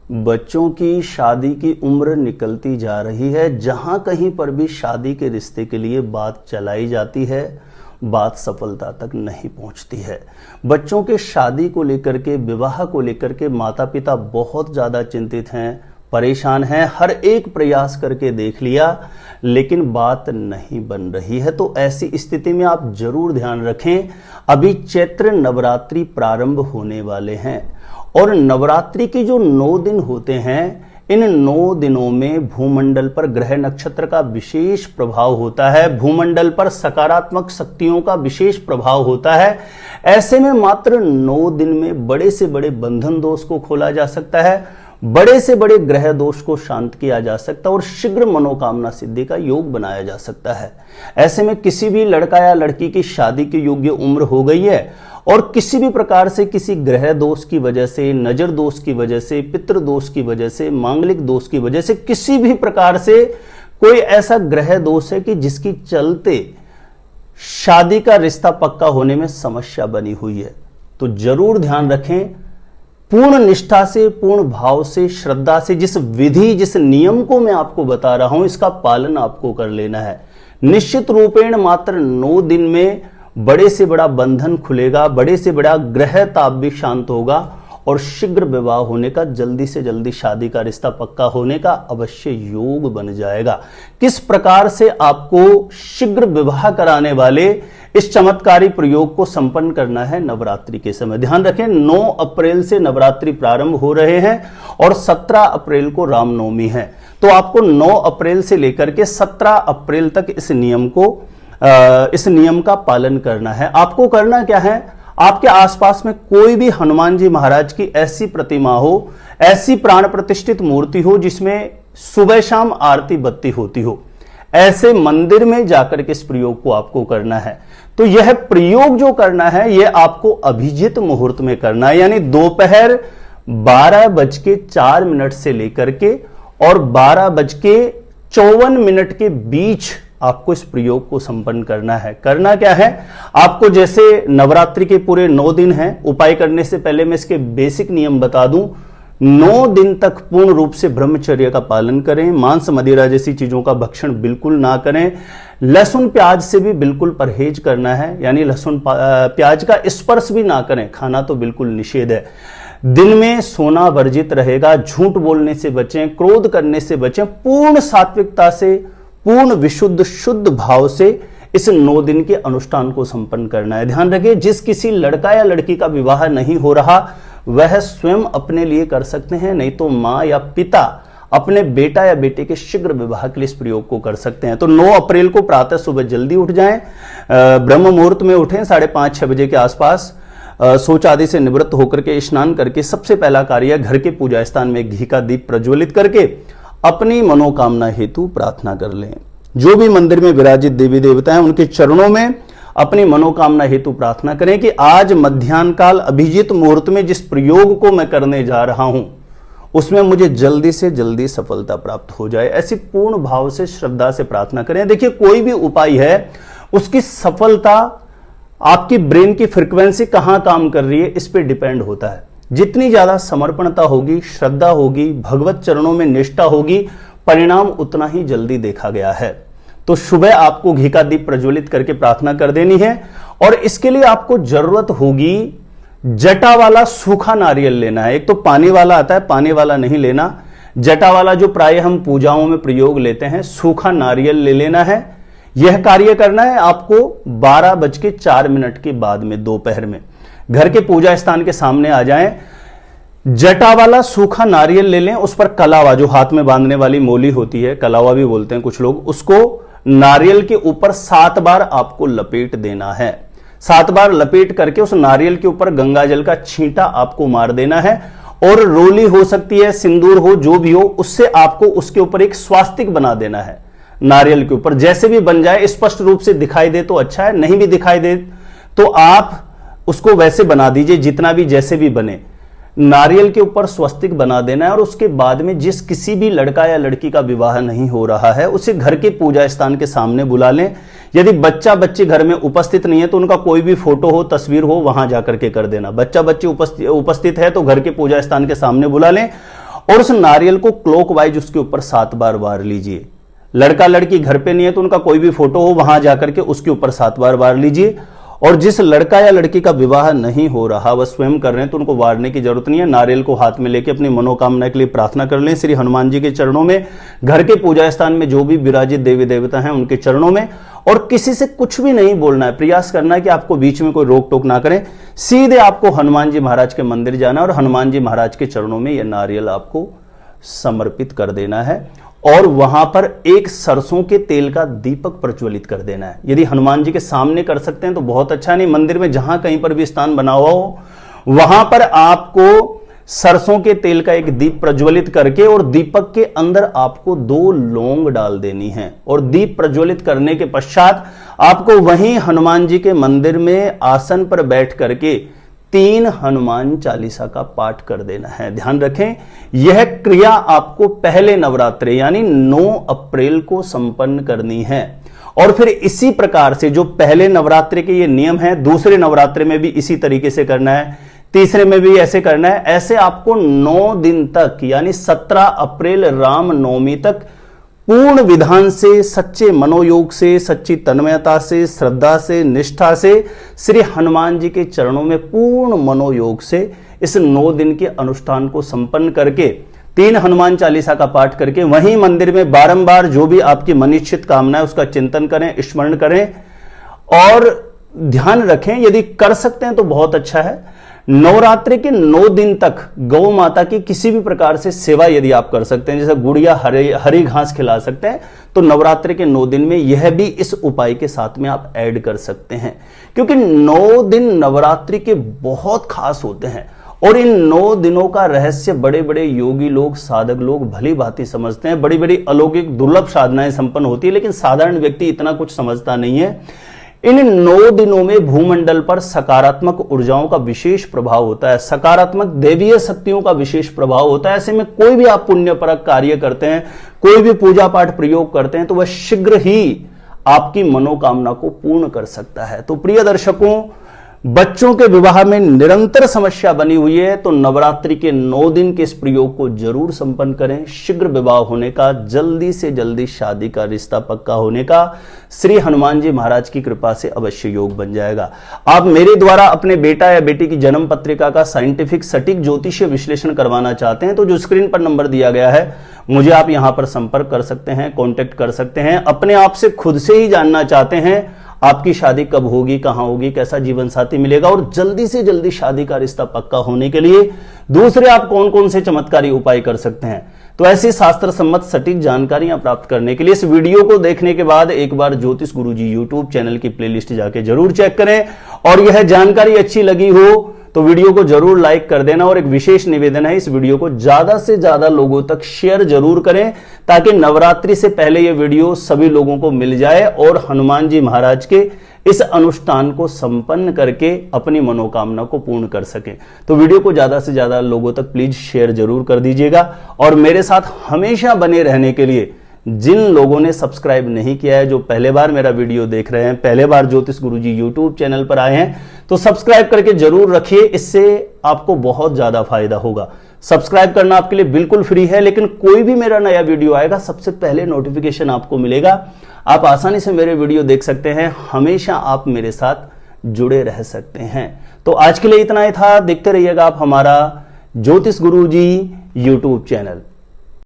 बच्चों की शादी की उम्र निकलती जा रही है। जहां कहीं पर भी शादी के रिश्ते के लिए बात चलाई जाती है, बात सफलता तक नहीं पहुंचती है। बच्चों के शादी को लेकर के, विवाह को लेकर के माता पिता बहुत ज़्यादा चिंतित हैं, परेशान हैं। हर एक प्रयास करके देख लिया, लेकिन बात नहीं बन रही है। तो ऐसी स्थिति में आप जरूर ध्यान रखें, अभी चैत्र नवरात्रि प्रारंभ होने वाले हैं और नवरात्रि के जो 9 दिन होते हैं, इन 9 दिनों में भूमंडल पर ग्रह नक्षत्र का विशेष प्रभाव होता है, भूमंडल पर सकारात्मक शक्तियों का विशेष प्रभाव होता है। ऐसे में मात्र 9 दिन में बड़े से बड़े बंधन दोष को खोला जा सकता है, बड़े से बड़े ग्रह दोष को शांत किया जा सकता है और शीघ्र मनोकामना सिद्धि का योग बनाया जा सकता है। ऐसे में किसी भी लड़का या लड़की की शादी की योग्य उम्र हो गई है और किसी भी प्रकार से किसी ग्रह दोष की वजह से, नजर दोष की वजह से, पितृ दोष की वजह से, मांगलिक दोष की वजह से, किसी भी प्रकार से कोई ऐसा ग्रह दोष है कि जिसकी चलते शादी का रिश्ता पक्का होने में समस्या बनी हुई है, तो जरूर ध्यान रखें, पूर्ण निष्ठा से, पूर्ण भाव से, श्रद्धा से जिस विधि, जिस नियम को मैं आपको बता रहा हूं, इसका पालन आपको कर लेना है। निश्चित रूपेण मात्र 9 दिन में बड़े से बड़ा बंधन खुलेगा, बड़े से बड़ा ग्रह ताप भी शांत होगा और शीघ्र विवाह होने का, जल्दी से जल्दी शादी का रिश्ता पक्का होने का अवश्य योग बन जाएगा। किस प्रकार से आपको शीघ्र विवाह कराने वाले इस चमत्कारी प्रयोग को संपन्न करना है नवरात्रि के समय, ध्यान रखें। 9 अप्रैल से नवरात्रि प्रारंभ हो रहे हैं और 17 अप्रैल को रामनवमी है। तो आपको 9 अप्रैल से लेकर के 17 अप्रैल तक इस नियम का पालन करना है। आपको करना क्या है, आपके आसपास में कोई भी हनुमान जी महाराज की ऐसी प्रतिमा हो, ऐसी प्राण प्रतिष्ठित मूर्ति हो जिसमें सुबह शाम आरती बत्ती होती हो, ऐसे मंदिर में जाकर के इस प्रयोग को आपको करना है। तो यह प्रयोग जो करना है, यह आपको अभिजित मुहूर्त में करना है, यानी दोपहर 12:04 से लेकर के और 12:54 के बीच आपको इस प्रयोग को संपन्न करना है। करना क्या है, आपको जैसे नवरात्रि के पूरे 9 दिन हैं, उपाय करने से पहले मैं इसके बेसिक नियम बता दूं। 9 दिन तक पूर्ण रूप से ब्रह्मचर्य का पालन करें, मांस मदिरा जैसी चीजों का भक्षण बिल्कुल ना करें, लहसुन प्याज से भी बिल्कुल परहेज करना है, यानी लहसुन प्याज का स्पर्श भी ना करें, खाना तो बिल्कुल निषेध है। दिन में सोना वर्जित रहेगा, झूठ बोलने से बचें, क्रोध करने से बचें, पूर्ण सात्विकता से, पूर्ण विशुद्ध शुद्ध भाव से इस 9 दिन के अनुष्ठान को संपन्न करना है। ध्यान रखिए, जिस किसी लड़का या लड़की का विवाह नहीं हो रहा, वह स्वयं अपने लिए कर सकते हैं, नहीं तो मां या पिता अपने बेटा या बेटे के शीघ्र विवाह के लिए इस प्रयोग को कर सकते हैं। तो 9 अप्रैल को प्रातः सुबह जल्दी उठ जाएं, ब्रह्म मुहूर्त में उठें, 5:30-6 बजे के आसपास, शौच आदि से निवृत्त होकर के स्नान करके सबसे पहला कार्य घर के पूजा स्थान में घी का दीप प्रज्वलित करके अपनी मनोकामना हेतु प्रार्थना कर लें। जो भी मंदिर में विराजित देवी देवता हैं, उनके चरणों में अपनी मनोकामना हेतु प्रार्थना करें कि आज मध्याह्न काल अभिजित मुहूर्त में जिस प्रयोग को मैं करने जा रहा हूं, उसमें मुझे जल्दी से जल्दी सफलता प्राप्त हो जाए। ऐसी पूर्ण भाव से, श्रद्धा से प्रार्थना करें। देखिए, कोई भी उपाय है, उसकी सफलता आपकी ब्रेन की फ्रीक्वेंसी कहां काम कर रही है, इस पर डिपेंड होता है। जितनी ज्यादा समर्पणता होगी, श्रद्धा होगी, भगवत चरणों में निष्ठा होगी, परिणाम उतना ही जल्दी देखा गया है। तो सुबह आपको घी का दीप प्रज्वलित करके प्रार्थना कर देनी है और इसके लिए आपको जरूरत होगी जटा वाला सूखा नारियल लेना है। एक तो पानी वाला आता है, पानी वाला नहीं लेना, जटा वाला जो प्राय हम पूजाओं में प्रयोग लेते हैं, सूखा नारियल ले लेना है। यह कार्य करना है आपको 12:04 के बाद में, दोपहर में। घर के पूजा स्थान के सामने आ जाएं, जटा वाला सूखा नारियल ले लें, उस पर कलावा, जो हाथ में बांधने वाली मोली होती है, कलावा भी बोलते हैं कुछ लोग, उसको नारियल के ऊपर 7 बार आपको लपेट देना है। 7 बार लपेट करके उस नारियल के ऊपर गंगा जल का छींटा आपको मार देना है और रोली हो सकती है, सिंदूर हो, जो भी हो, उससे आपको उसके ऊपर एक स्वास्तिक बना देना है। नारियल के ऊपर जैसे भी बन जाए, स्पष्ट रूप से दिखाई दे तो अच्छा है, नहीं भी दिखाई दे तो आप उसको वैसे बना दीजिए, जितना भी जैसे भी बने। नारियल के ऊपर स्वस्तिक बना देना है और उसके बाद में जिस किसी भी लड़का या लड़की का विवाह नहीं हो रहा है, उसे घर के पूजा स्थान के सामने बुला लें। यदि बच्चा बच्ची घर में उपस्थित नहीं है तो उनका कोई भी फोटो हो, तस्वीर हो, वहां जाकर के कर देना। बच्चा बच्ची उपस्थित है तो घर के पूजा स्थान के सामने बुला लें और उस नारियल को क्लॉकवाइज उसके ऊपर 7 बार वार लीजिए। लड़का लड़की घर पे नहीं है तो उनका कोई भी फोटो हो वहां जाकर के उसके ऊपर 7 बार वार लीजिए। और जिस लड़का या लड़की का विवाह नहीं हो रहा, वह स्वयं कर रहे हैं, तो उनको वारने की जरूरत नहीं है। नारियल को हाथ में लेके अपनी मनोकामना के लिए प्रार्थना कर लें श्री हनुमान जी के चरणों में, घर के पूजा स्थान में जो भी विराजित देवी देवता हैं उनके चरणों में। और किसी से कुछ भी नहीं बोलना है, प्रयास करना है कि आपको बीच में कोई रोक टोक ना करें। सीधे आपको हनुमान जी महाराज के मंदिर जाना और हनुमान जी महाराज के चरणों में यह नारियल आपको समर्पित कर देना है। और वहां पर एक सरसों के तेल का दीपक प्रज्वलित कर देना है। यदि हनुमान जी के सामने कर सकते हैं तो बहुत अच्छा, नहीं मंदिर में जहां कहीं पर भी स्थान बना हुआ हो वहां पर आपको सरसों के तेल का एक दीप प्रज्वलित करके और दीपक के अंदर आपको 2 लौंग डाल देनी है। और दीप प्रज्वलित करने के पश्चात आपको वहीं हनुमान जी के मंदिर में आसन पर बैठ करके 3 हनुमान चालीसा का पाठ कर देना है। ध्यान रखें, यह क्रिया आपको पहले नवरात्रे यानी 9 अप्रैल को संपन्न करनी है। और फिर इसी प्रकार से जो पहले नवरात्रे के ये नियम है, दूसरे नवरात्रे में भी इसी तरीके से करना है, तीसरे में भी ऐसे करना है। ऐसे आपको 9 दिन तक यानी 17 अप्रैल राम नवमी तक पूर्ण विधान से, सच्चे मनोयोग से, सच्ची तन्मयता से, श्रद्धा से, निष्ठा से श्री हनुमान जी के चरणों में पूर्ण मनोयोग से इस 9 दिन के अनुष्ठान को संपन्न करके 3 हनुमान चालीसा का पाठ करके वहीं मंदिर में बारंबार जो भी आपकी मनिच्छित कामना है उसका चिंतन करें, स्मरण करें। और ध्यान रखें, यदि कर सकते हैं तो बहुत अच्छा है। नवरात्रि के 9 दिन तक गौ माता की किसी भी प्रकार से सेवा यदि आप कर सकते हैं, जैसे गुड़िया हरी घास खिला सकते हैं, तो नवरात्रि के 9 दिन में यह भी इस उपाय के साथ में आप ऐड कर सकते हैं। क्योंकि 9 दिन नवरात्रि के बहुत खास होते हैं और इन 9 दिनों का रहस्य बड़े बड़े योगी लोग, साधक लोग भली भांति समझते हैं। बड़ी बड़ी अलौकिक दुर्लभ साधनाएं संपन्न होती है, लेकिन साधारण व्यक्ति इतना कुछ समझता नहीं है। इन 9 दिनों में भूमंडल पर सकारात्मक ऊर्जाओं का विशेष प्रभाव होता है, सकारात्मक देवीय शक्तियों का विशेष प्रभाव होता है। ऐसे में कोई भी आप पुण्यपरक कार्य करते हैं, कोई भी पूजा पाठ प्रयोग करते हैं, तो वह शीघ्र ही आपकी मनोकामना को पूर्ण कर सकता है। तो प्रिय दर्शकों, बच्चों के विवाह में निरंतर समस्या बनी हुई है तो नवरात्रि के 9 दिन के इस प्रयोग को जरूर संपन्न करें। शीघ्र विवाह होने का, जल्दी से जल्दी शादी का रिश्ता पक्का होने का श्री हनुमान जी महाराज की कृपा से अवश्य योग बन जाएगा। आप मेरे द्वारा अपने बेटा या बेटी की जन्म पत्रिका का साइंटिफिक सटीक ज्योतिषीय विश्लेषण करवाना चाहते हैं तो जो स्क्रीन पर नंबर दिया गया है मुझे आप यहां पर संपर्क कर सकते हैं, कांटेक्ट कर सकते हैं। अपने आप से खुद से ही जानना चाहते हैं आपकी शादी कब होगी, कहां होगी, कैसा जीवन साथी मिलेगा और जल्दी से जल्दी शादी का रिश्ता पक्का होने के लिए दूसरे आप कौन कौन से चमत्कारी उपाय कर सकते हैं, तो ऐसी शास्त्र सम्मत सटीक जानकारियां प्राप्त करने के लिए इस वीडियो को देखने के बाद एक बार ज्योतिष गुरुजी यूट्यूब चैनल की प्लेलिस्ट जाके जरूर चेक करें। और यह जानकारी अच्छी लगी हो तो वीडियो को जरूर लाइक कर देना। और एक विशेष निवेदन है, इस वीडियो को ज्यादा से ज्यादा लोगों तक शेयर जरूर करें ताकि नवरात्रि से पहले यह वीडियो सभी लोगों को मिल जाए और हनुमान जी महाराज के इस अनुष्ठान को संपन्न करके अपनी मनोकामना को पूर्ण कर सकें। तो वीडियो को ज्यादा से ज्यादा लोगों तक प्लीज शेयर जरूर कर दीजिएगा। और मेरे साथ हमेशा बने रहने के लिए जिन लोगों ने सब्सक्राइब नहीं किया है, जो पहले बार मेरा वीडियो देख रहे हैं, पहले बार ज्योतिष गुरुजी यूट्यूब चैनल पर आए हैं, तो सब्सक्राइब करके जरूर रखिए, इससे आपको बहुत ज्यादा फायदा होगा। सब्सक्राइब करना आपके लिए बिल्कुल फ्री है, लेकिन कोई भी मेरा नया वीडियो आएगा सबसे पहले नोटिफिकेशन आपको मिलेगा। आप आसानी से मेरे वीडियो देख सकते हैं, हमेशा आप मेरे साथ जुड़े रह सकते हैं। तो आज के लिए इतना ही था। देखते रहिएगा आप हमारा ज्योतिष गुरुजी यूट्यूब चैनल।